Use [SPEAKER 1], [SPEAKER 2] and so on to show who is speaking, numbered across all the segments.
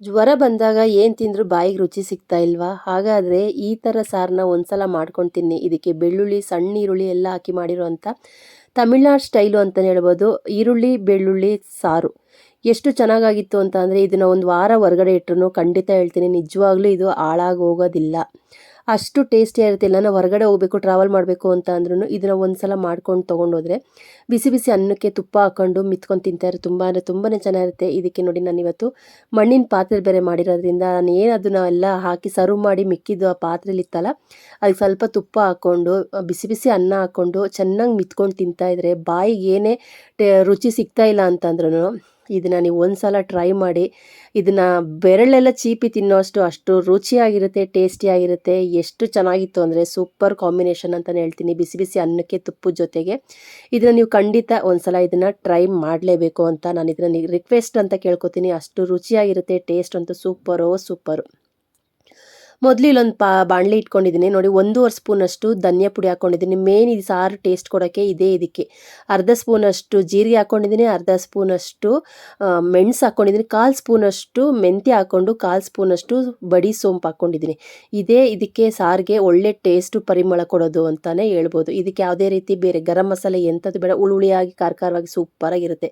[SPEAKER 1] ಜ್ವರ ಬಂದಾಗ ಏನು ತಿಂದರೂ ಬಾಯಿಗೆ ರುಚಿ ಸಿಗ್ತಾ ಇಲ್ವಾ? ಹಾಗಾದರೆ ಈ ಥರ ಸಾರನ್ನ ಒಂದ್ಸಲ ಮಾಡ್ಕೊಂಡು ತಿನ್ನಿ. ಇದಕ್ಕೆ ಬೆಳ್ಳುಳ್ಳಿ, ಸಣ್ಣ ಈರುಳ್ಳಿ ಎಲ್ಲ ಹಾಕಿ ಮಾಡಿರೋಂಥ ತಮಿಳ್ನಾಡು ಸ್ಟೈಲು ಅಂತಲೇ ಹೇಳ್ಬೋದು. ಈರುಳ್ಳಿ, ಬೆಳ್ಳುಳ್ಳಿ ಸಾರು ಎಷ್ಟು ಚೆನ್ನಾಗಾಗಿತ್ತು ಅಂತ ಅಂದರೆ ಇದನ್ನು ಒಂದು ವಾರ ಹೊರಗಡೆ ಇಟ್ಟರು ಖಂಡಿತ ಹೇಳ್ತೀನಿ ನಿಜವಾಗ್ಲೂ ಇದು ಹಾಳಾಗಿ ಹೋಗೋದಿಲ್ಲ. ಅಷ್ಟು ಟೇಸ್ಟಿಯಾಗಿರುತ್ತೆ. ಎಲ್ಲಾನ ಹೊರಗಡೆ ಹೋಗಬೇಕು, ಟ್ರಾವೆಲ್ ಮಾಡಬೇಕು ಅಂತ ಅಂದ್ರೂ ಇದನ್ನು ಒಂದು ಸಲ ಮಾಡ್ಕೊಂಡು ತೊಗೊಂಡೋದ್ರೆ ಬಿಸಿ ಬಿಸಿ ಅನ್ನಕ್ಕೆ ತುಪ್ಪ ಹಾಕ್ಕೊಂಡು ಮಿತ್ಕೊಂಡು ತಿಂತಾರೆ. ತುಂಬ ಅಂದರೆ ತುಂಬಾ ಚೆನ್ನಾಗಿರುತ್ತೆ. ಇದಕ್ಕೆ ನೋಡಿ ನಾನಿವತ್ತು ಮಣ್ಣಿನ ಪಾತ್ರೆ ಬೇರೆ ಮಾಡಿರೋದ್ರಿಂದ ನಾನು ಏನು ಅದನ್ನ ಎಲ್ಲ ಹಾಕಿ ಸರ್ವ್ ಮಾಡಿ ಮಿಕ್ಕಿದ್ದು ಆ ಪಾತ್ರೆಲಿತ್ತಲ್ಲ ಅದಕ್ಕೆ ಸ್ವಲ್ಪ ತುಪ್ಪ ಹಾಕ್ಕೊಂಡು ಬಿಸಿ ಬಿಸಿ ಅನ್ನ ಹಾಕ್ಕೊಂಡು ಚೆನ್ನಾಗಿ ಮಿತ್ಕೊಂಡು ತಿಂತಾಯಿದ್ರೆ ಬಾಯಿಗೆ ಏನೇ ರುಚಿ ಸಿಗ್ತಾ ಇಲ್ಲ ಅಂತಂದ್ರೂ ಇದನ್ನು ನೀವು ಒಂದು ಸಲ ಟ್ರೈ ಮಾಡಿ. ಇದನ್ನು ಬೆರಳೆಲ್ಲ ಚೀಪಿ ತಿನ್ನೋಷ್ಟು ಅಷ್ಟು ರುಚಿಯಾಗಿರುತ್ತೆ, ಟೇಸ್ಟಿಯಾಗಿರುತ್ತೆ. ಎಷ್ಟು ಚೆನ್ನಾಗಿತ್ತು ಅಂದರೆ ಸೂಪರ್ ಕಾಂಬಿನೇಷನ್ ಅಂತಲೇ ಹೇಳ್ತೀನಿ. ಬಿಸಿ ಬಿಸಿ ಅನ್ನಕ್ಕೆ ತುಪ್ಪದ ಜೊತೆಗೆ ಇದನ್ನು ನೀವು ಖಂಡಿತ ಒಂದು ಸಲ ಇದನ್ನು ಟ್ರೈ ಮಾಡಲೇಬೇಕು ಅಂತ ನಾನು ಇದನ್ನು ರಿಕ್ವೆಸ್ಟ್ ಅಂತ ಕೇಳ್ಕೊತೀನಿ. ಅಷ್ಟು ರುಚಿಯಾಗಿರುತ್ತೆ. ಟೇಸ್ಟ್ ಅಂತೂ ಸೂಪರು. ಮೊದಲು ಇಲ್ಲೊಂದು ಬಾಣಲಿ ಇಟ್ಕೊಂಡಿದ್ದೀನಿ ನೋಡಿ. 1.5 ಸ್ಪೂನಷ್ಟು ಧನಿಯಾ ಪುಡಿ ಹಾಕ್ಕೊಂಡಿದ್ದೀನಿ. ಮೇನ್ ಇದು ಸಾರು ಟೇಸ್ಟ್ ಕೊಡೋಕ್ಕೆ ಇದಕ್ಕೆ ಅರ್ಧ ಸ್ಪೂನಷ್ಟು ಜೀರಿಗೆ ಹಾಕ್ಕೊಂಡಿದ್ದೀನಿ, ಅರ್ಧ ಸ್ಪೂನಷ್ಟು ಮೆಣಸು ಹಾಕ್ಕೊಂಡಿದ್ದೀನಿ, 1/4 ಸ್ಪೂನಷ್ಟು ಮೆಂತ್ಯ ಹಾಕ್ಕೊಂಡು 1/4 ಸ್ಪೂನಷ್ಟು ಬಡಿ ಸೋಂಪು ಹಾಕ್ಕೊಂಡಿದ್ದೀನಿ. ಇದಕ್ಕೆ ಸಾರಿಗೆ ಒಳ್ಳೆ ಟೇಸ್ಟು ಪರಿಮಳ ಕೊಡೋದು ಅಂತಲೇ ಹೇಳ್ಬೋದು. ಇದಕ್ಕೆ ಯಾವುದೇ ರೀತಿ ಬೇರೆ ಗರಂ ಮಸಾಲೆ ಎಂಥದ್ದು ಬೇಡ. ಹುಳಿಯಾಗಿ ಖಾರವಾಗಿ ಸೂಪರಾಗಿರುತ್ತೆ.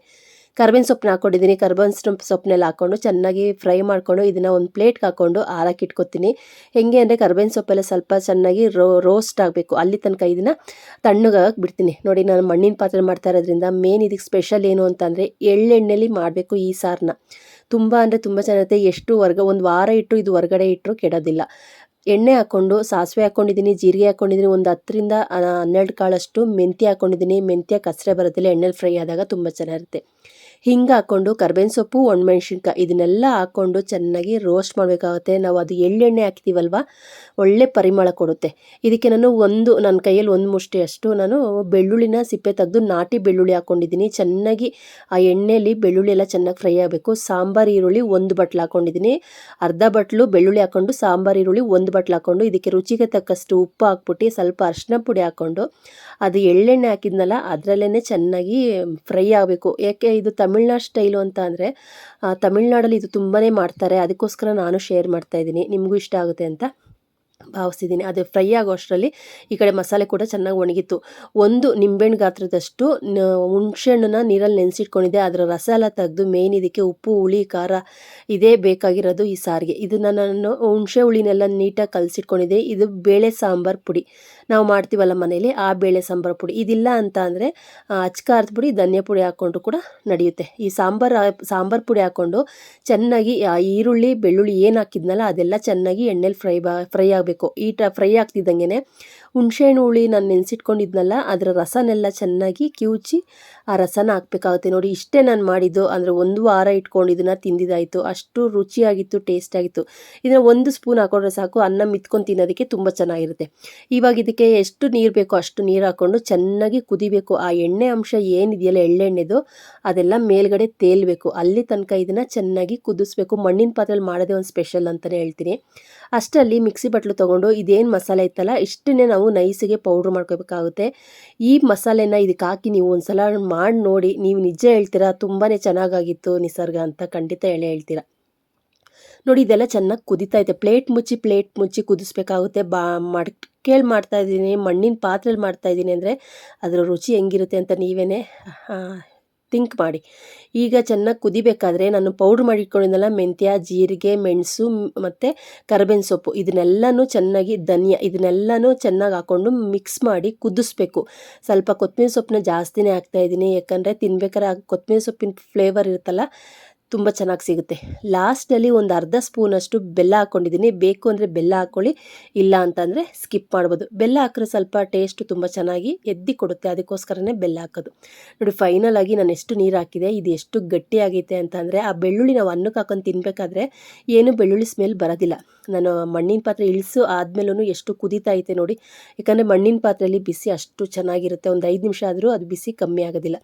[SPEAKER 1] ಕರ್ಬೇವಿನ ಸೊಪ್ಪನ್ನ ಹಾಕ್ಕೊಂಡಿದ್ದೀನಿ. ಕರ್ಬೇವಿನ ಸೊಪ್ಪನ್ನೆಲ್ಲ ಹಾಕ್ಕೊಂಡು ಚೆನ್ನಾಗಿ ಫ್ರೈ ಮಾಡಿಕೊಂಡು ಇದನ್ನು ಒಂದು ಪ್ಲೇಟ್ಗೆ ಹಾಕ್ಕೊಂಡು ಆರಕ್ಕೆ ಇಟ್ಕೊತೀನಿ. ಹೆಂಗೆ ಅಂದರೆ ಕರ್ಬೇವಿನ ಸೊಪ್ಪೆಲ್ಲ ಸ್ವಲ್ಪ ಚೆನ್ನಾಗಿ ರೋಸ್ಟ್ ಆಗಬೇಕು, ಅಲ್ಲಿ ತನಕ ಇದನ್ನು ತಣ್ಣಗಾಗಿ ಬಿಡ್ತೀನಿ. ನೋಡಿ ನಾನು ಮಣ್ಣಿನ ಪಾತ್ರೆ ಮಾಡ್ತಾ ಇರೋದ್ರಿಂದ ಮೇನ್ ಇದಕ್ಕೆ ಸ್ಪೆಷಲ್ ಏನು ಅಂತಂದರೆ ಎಳ್ಳೆಣ್ಣೆಲಿ ಮಾಡಬೇಕು ಈ ಸಾರನ್ನ. ತುಂಬ ಅಂದರೆ ತುಂಬ ಚೆನ್ನಾಗಿರುತ್ತೆ. ಎಷ್ಟು ಒಂದು ವಾರ ಇಟ್ಟು ಇದು ಹೊರಗಡೆ ಇಟ್ಟರು ಕೆಡೋದಿಲ್ಲ. ಎಣ್ಣೆ ಹಾಕ್ಕೊಂಡು ಸಾಸಿವೆ ಹಾಕ್ಕೊಂಡಿದ್ದೀನಿ, ಜೀರಿಗೆ ಹಾಕ್ಕೊಂಡಿದ್ದೀನಿ, ಒಂದು 10ರಿಂದ 12 ಕಾಳಷ್ಟು ಮೆಂತ್ಯ ಹಾಕ್ಕೊಂಡಿದ್ದೀನಿ. ಮೆಂತ್ಯ ಕಸರೆ ಬರೋದಿಲ್ಲ, ಎಣ್ಣೆಲಿ ಫ್ರೈ ಆದಾಗ ತುಂಬ ಚೆನ್ನಾಗಿರುತ್ತೆ. ಹಿಂಗೆ ಹಾಕ್ಕೊಂಡು ಕರ್ಬೇವಿನ ಸೊಪ್ಪು, ಒಣಮೆಣ್ಸಿನ್ಕಾಯಿ ಇದನ್ನೆಲ್ಲ ಹಾಕ್ಕೊಂಡು ಚೆನ್ನಾಗಿ ರೋಸ್ಟ್ ಮಾಡಬೇಕಾಗುತ್ತೆ. ನಾವು ಅದು ಎಳ್ಳೆಣ್ಣೆ ಹಾಕ್ತೀವಲ್ವ ಒಳ್ಳೆ ಪರಿಮಳ ಕೊಡುತ್ತೆ. ಇದಕ್ಕೆ ನಾನು ನನ್ನ ಕೈಯಲ್ಲಿ ಒಂದು ಮುಷ್ಟಿಯಷ್ಟು ನಾನು ಬೆಳ್ಳುಳ್ಳಿನ ಸಿಪ್ಪೆ ತೆಗೆದು ನಾಟಿ ಬೆಳ್ಳುಳ್ಳಿ ಹಾಕ್ಕೊಂಡಿದ್ದೀನಿ. ಚೆನ್ನಾಗಿ ಆ ಎಣ್ಣೆಯಲ್ಲಿ ಬೆಳ್ಳುಳ್ಳಿ ಎಲ್ಲ ಚೆನ್ನಾಗಿ ಫ್ರೈ ಆಗಬೇಕು. ಸಾಂಬಾರು ಈರುಳ್ಳಿ 1 ಬಟ್ಲು ಹಾಕ್ಕೊಂಡಿದ್ದೀನಿ. ಅರ್ಧ ಬಟ್ಲು ಬೆಳ್ಳುಳ್ಳಿ ಹಾಕ್ಕೊಂಡು ಸಾಂಬಾರು ಈರುಳ್ಳಿ 1 ಬಟ್ಲು ಹಾಕ್ಕೊಂಡು ಇದಕ್ಕೆ ರುಚಿಗೆ ತಕ್ಕಷ್ಟು ಉಪ್ಪು ಹಾಕ್ಬಿಟ್ಟು ಸ್ವಲ್ಪ ಅರಿಶಿನ ಪುಡಿ ಹಾಕ್ಕೊಂಡು ಅದು ಎಳ್ಳೆಣ್ಣೆ ಹಾಕಿದ್ನಲ್ಲ ಅದರಲ್ಲೇ ಚೆನ್ನಾಗಿ ಫ್ರೈ ಆಗಬೇಕು. ಯಾಕೆ ಇದು ತಮಿಳ್ನಾಡು ಸ್ಟೈಲು ಅಂತ ಅಂದರೆ ತಮಿಳ್ನಾಡಲ್ಲಿ ಇದು ತುಂಬಾ ಮಾಡ್ತಾರೆ. ಅದಕ್ಕೋಸ್ಕರ ನಾನು ಶೇರ್ ಮಾಡ್ತಾಯಿದ್ದೀನಿ, ನಿಮಗೂ ಇಷ್ಟ ಆಗುತ್ತೆ ಅಂತ ಭಾವಿಸ್ತಿದ್ದೀನಿ. ಅದು ಫ್ರೈ ಆಗೋ ಅಷ್ಟರಲ್ಲಿ ಈ ಕಡೆ ಮಸಾಲೆ ಕೂಡ ಚೆನ್ನಾಗಿ ಒಣಗಿತ್ತು. ಒಂದು ನಿಂಬೆಹಣ್ಣು ಗಾತ್ರದಷ್ಟು ಹುಣಸೆಹಣ್ಣನ್ನ ನೀರಲ್ಲಿ ನೆನೆಸಿಟ್ಕೊಂಡಿದ್ದೆ. ಅದರ ರಸ ಎಲ್ಲ ತೆಗೆದು ಮೇನ್ ಇದಕ್ಕೆ ಉಪ್ಪು, ಹುಳಿ, ಖಾರ ಇದೇ ಬೇಕಾಗಿರೋದು ಈ ಸಾರಿಗೆ. ಇದನ್ನು ನಾನು ಹುಣಸೆ ಹುಳಿನೆಲ್ಲ ನೀಟಾಗಿ ಕಲಸಿಟ್ಕೊಂಡಿದ್ದೆ. ಇದು ಬೇಳೆ ಸಾಂಬಾರು ಪುಡಿ ನಾವು ಮಾಡ್ತೀವಲ್ಲ ಮನೇಲಿ, ಆ ಬೇಳೆ ಸಾಂಬಾರು ಪುಡಿ. ಇದಿಲ್ಲ ಅಂತ ಅಂದರೆ ಅಚ್ಕಾರದ ಪುಡಿ, ಧನಿಯಾ ಪುಡಿ ಹಾಕ್ಕೊಂಡು ಕೂಡ ನಡೆಯುತ್ತೆ. ಈ ಸಾಂಬಾರು ಪುಡಿ ಹಾಕ್ಕೊಂಡು ಚೆನ್ನಾಗಿ ಈರುಳ್ಳಿ, ಬೆಳ್ಳುಳ್ಳಿ ಏನು ಹಾಕಿದ್ನಲ್ಲ ಅದೆಲ್ಲ ಚೆನ್ನಾಗಿ ಎಣ್ಣೆಲಿ ಫ್ರೈ ಆಗಬೇಕು. ಫ್ರೈ ಆಗ್ತಿದ್ದಂಗೆ ಹುಣಸೆಹಣ್ಣು ಹುಳಿ ನಾನು ನೆನೆಸಿಟ್ಕೊಂಡಿದ್ನಲ್ಲ ಅದರ ರಸನೆಲ್ಲ ಚೆನ್ನಾಗಿ ಕಿವುಚಿ ಆ ರಸನ ಹಾಕಬೇಕಾಗುತ್ತೆ. ನೋಡಿ ಇಷ್ಟೇ ನಾನು ಮಾಡಿದ್ದು. ಅಂದರೆ 1 ವಾರ ಇಟ್ಕೊಂಡು ಇದನ್ನು ತಿಂದಿದ್ದಾಯಿತು. ಅಷ್ಟು ರುಚಿಯಾಗಿತ್ತು, ಟೇಸ್ಟ್ ಆಗಿತ್ತು. ಇದನ್ನು 1 ಸ್ಪೂನ್ ಹಾಕೊಂಡ್ರೆ ಸಾಕು, ಅನ್ನ ಮಿತ್ಕೊಂಡು ತಿನ್ನೋದಕ್ಕೆ ತುಂಬ ಚೆನ್ನಾಗಿರುತ್ತೆ. ಇವಾಗ ಇದಕ್ಕೆ ಎಷ್ಟು ನೀರು ಬೇಕೋ ಅಷ್ಟು ನೀರು ಹಾಕ್ಕೊಂಡು ಚೆನ್ನಾಗಿ ಕುದಿಬೇಕು. ಆ ಎಣ್ಣೆ ಅಂಶ ಏನಿದೆಯಲ್ಲ ಎಳ್ಳೆಣ್ಣೆದು ಅದೆಲ್ಲ ಮೇಲ್ಗಡೆ ತೇಲಬೇಕು. ಅಲ್ಲಿ ತನಕ ಇದನ್ನು ಚೆನ್ನಾಗಿ ಕುದಿಸ್ಬೇಕು. ಮಣ್ಣಿನ ಪಾತ್ರೆಯಲ್ಲಿ ಮಾಡೋದೇ ಒಂದು ಸ್ಪೆಷಲ್ ಅಂತಲೇ ಹೇಳ್ತೀನಿ. ಅಷ್ಟರಲ್ಲಿ ಮಿಕ್ಸಿ ಬಟ್ಲು ತೊಗೊಂಡು ಇದೇನು ಮಸಾಲೆ ಇತ್ತಲ್ಲ ಇಷ್ಟನ್ನೇ ನಾವು ನೈಸಿಗೆ ಪೌಡ್ರ್ ಮಾಡ್ಕೋಬೇಕಾಗುತ್ತೆ. ಈ ಮಸಾಲೆನ ಇದಕ್ಕೆ ಹಾಕಿ ನೀವು ಒಂದು ಸಲ ಮಾಡಿ ನೋಡಿ, ನೀವು ನಿಜ ಹೇಳ್ತೀರಾ ತುಂಬಾ ಚೆನ್ನಾಗಾಗಿತ್ತು ನಿಸರ್ಗ ಅಂತ ಖಂಡಿತ ಹೇಳ್ತೀರಾ. ನೋಡಿ ಇದೆಲ್ಲ ಚೆನ್ನಾಗಿ ಕುದಿತೈತೆ. ಪ್ಲೇಟ್ ಮುಚ್ಚಿ ಕುದಿಸ್ಬೇಕಾಗುತ್ತೆ. ಮಡಕೆಯಲ್ಲಿ ಮಾಡ್ತಾಯಿದ್ದೀನಿ, ಮಣ್ಣಿನ ಪಾತ್ರೆಯಲ್ಲಿ ಮಾಡ್ತಾಯಿದ್ದೀನಿ ಅಂದರೆ ಅದರ ರುಚಿ ಹೆಂಗಿರುತ್ತೆ ಅಂತ ನೀವೇ ಥಿಂಕ್ ಮಾಡಿ. ಈಗ ಚೆನ್ನಾಗಿ ಕುದಿಬೇಕಾದ್ರೆ ನಾನು ಪೌಡ್ರ್ ಮಾಡಿಟ್ಕೊಂಡಿದ್ದೆಲ್ಲ ಮೆಂತ್ಯ, ಜೀರಿಗೆ, ಮೆಣಸು ಮತ್ತು ಕರಿಬೇವಿನ ಸೊಪ್ಪು ಇದನ್ನೆಲ್ಲನೂ ಚೆನ್ನಾಗಿ ಧನಿಯಾ ಇದನ್ನೆಲ್ಲನೂ ಚೆನ್ನಾಗಿ ಹಾಕ್ಕೊಂಡು ಮಿಕ್ಸ್ ಮಾಡಿ ಕುದಿಸ್ಬೇಕು. ಸ್ವಲ್ಪ ಕೊತ್ತಂಬರಿ ಸೊಪ್ಪನ್ನ ಜಾಸ್ತಿನೇ ಹಾಕ್ತಾಯಿದ್ದೀನಿ, ಯಾಕಂದರೆ ತಿನ್ಬೇಕಾದ್ರೆ ಕೊತ್ತಂಬರಿ ಸೊಪ್ಪಿನ ಫ್ಲೇವರ್ ಇರುತ್ತಲ್ಲ ತುಂಬ ಚೆನ್ನಾಗಿ ಸಿಗುತ್ತೆ. ಲಾಸ್ಟಲ್ಲಿ ಒಂದು ಅರ್ಧ ಸ್ಪೂನಷ್ಟು ಬೆಲ್ಲ ಹಾಕ್ಕೊಂಡಿದ್ದೀನಿ. ಬೇಕು ಅಂದರೆ ಬೆಲ್ಲ ಹಾಕ್ಕೊಳ್ಳಿ, ಇಲ್ಲ ಅಂತಂದರೆ ಸ್ಕಿಪ್ ಮಾಡ್ಬೋದು. ಬೆಲ್ಲ ಹಾಕಿದ್ರೆ ಸ್ವಲ್ಪ ಟೇಸ್ಟು ತುಂಬ ಚೆನ್ನಾಗಿ ಎದ್ದಿ ಕೊಡುತ್ತೆ, ಅದಕ್ಕೋಸ್ಕರನೇ ಬೆಲ್ಲ ಹಾಕೋದು. ನೋಡಿ ಫೈನಲ್ ಆಗಿ ನಾನು ಎಷ್ಟು ನೀರು ಹಾಕಿದೆ, ಇದು ಎಷ್ಟು ಗಟ್ಟಿಯಾಗೈತೆ ಅಂತಂದರೆ ಆ ಬೆಳ್ಳುಳ್ಳಿ ನಾವು ಅನ್ನಕ್ಕೆ ಹಾಕೊಂಡು ತಿನ್ನಬೇಕಾದ್ರೆ ಏನು ಬೆಳ್ಳುಳ್ಳಿ ಸ್ಮೆಲ್ ಬರೋದಿಲ್ಲ. ನಾನು ಮಣ್ಣಿನ ಪಾತ್ರೆ ಇಳಿಸು ಆದಮೇಲೂ ಎಷ್ಟು ಕುದೀತಾ ಐತೆ ನೋಡಿ. ಯಾಕಂದರೆ ಮಣ್ಣಿನ ಪಾತ್ರೆಯಲ್ಲಿ ಬಿಸಿ ಅಷ್ಟು ಚೆನ್ನಾಗಿರುತ್ತೆ. ಒಂದು 5 ನಿಮಿಷ ಆದರೂ ಅದು ಬಿಸಿ ಕಮ್ಮಿ ಆಗೋದಿಲ್ಲ.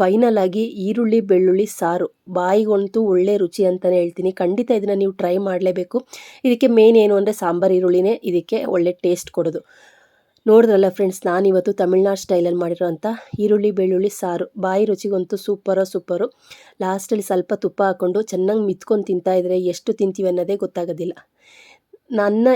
[SPEAKER 1] ಫೈನಲ್ ಆಗಿ ಈರುಳ್ಳಿ ಬೆಳ್ಳುಳ್ಳಿ ಸಾರು ಬಾಯಿಗಂತೂ ಒಳ್ಳೆ ರುಚಿ ಅಂತಲೇ ಹೇಳ್ತೀನಿ. ಖಂಡಿತ ಇದನ್ನು ನೀವು ಟ್ರೈ ಮಾಡಲೇಬೇಕು. ಇದಕ್ಕೆ ಮೇನ್ ಏನು ಅಂದರೆ ಸಾಂಬಾರು ಈರುಳ್ಳಿನೇ ಇದಕ್ಕೆ ಒಳ್ಳೆ ಟೇಸ್ಟ್ ಕೊಡೋದು. ನೋಡಿದ್ರಲ್ಲ ಫ್ರೆಂಡ್ಸ್, ನಾನಿವತ್ತು ತಮಿಳ್ನಾಡು ಸ್ಟೈಲಲ್ಲಿ ಮಾಡಿರೋಂಥ ಈರುಳ್ಳಿ ಬೆಳ್ಳುಳ್ಳಿ ಸಾರು. ಬಾಯಿ ರುಚಿಗಂತೂ ಸೂಪರು. ಲಾಸ್ಟಲ್ಲಿ ಸ್ವಲ್ಪ ತುಪ್ಪ ಹಾಕ್ಕೊಂಡು ಚೆನ್ನಾಗಿ ಮಿತ್ಕೊಂಡು ತಿಂತಾಯಿದ್ರೆ ಎಷ್ಟು ತಿಂತೀವಿ ಅನ್ನೋದೇ ಗೊತ್ತಾಗೋದಿಲ್ಲ. ನನ್ನ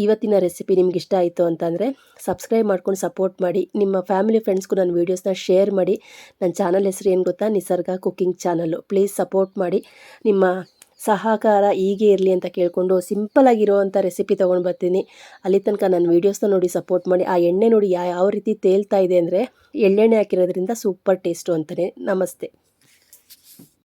[SPEAKER 1] ಇವತ್ತಿನ ರೆಸಿಪಿ ನಿಮ್ಗೆ ಇಷ್ಟ ಆಯಿತು ಅಂತಂದರೆ ಸಬ್ಸ್ಕ್ರೈಬ್ ಮಾಡ್ಕೊಂಡು ಸಪೋರ್ಟ್ ಮಾಡಿ. ನಿಮ್ಮ ಫ್ಯಾಮಿಲಿ ಫ್ರೆಂಡ್ಸ್ಗೂ ನನ್ನ ವೀಡಿಯೋಸ್ನ ಶೇರ್ ಮಾಡಿ. ನನ್ನ ಚಾನಲ್ ಹೆಸರು ಏನು ಗೊತ್ತಾ, ನಿಸರ್ಗ ಕುಕ್ಕಿಂಗ್ ಚಾನಲ್ಲು. ಪ್ಲೀಸ್ ಸಪೋರ್ಟ್ ಮಾಡಿ. ನಿಮ್ಮ ಸಹಕಾರ ಹೀಗೆ ಇರಲಿ ಅಂತ ಕೇಳಿಕೊಂಡು ಸಿಂಪಲಾಗಿರೋವಂಥ ರೆಸಿಪಿ ತೊಗೊಂಡು ಬರ್ತೀನಿ. ಅಲ್ಲಿ ತನಕ ನನ್ನ ವೀಡಿಯೋಸ್ನ ನೋಡಿ ಸಪೋರ್ಟ್ ಮಾಡಿ. ಆ ಎಣ್ಣೆ ನೋಡಿ ಯಾವ ರೀತಿ ತೇಲ್ತಾ ಇದೆ ಅಂದರೆ ಎಳ್ಳೆಣ್ಣೆ ಹಾಕಿರೋದ್ರಿಂದ ಸೂಪರ್ ಟೇಸ್ಟು ಅಂತಲೇ. ನಮಸ್ತೆ.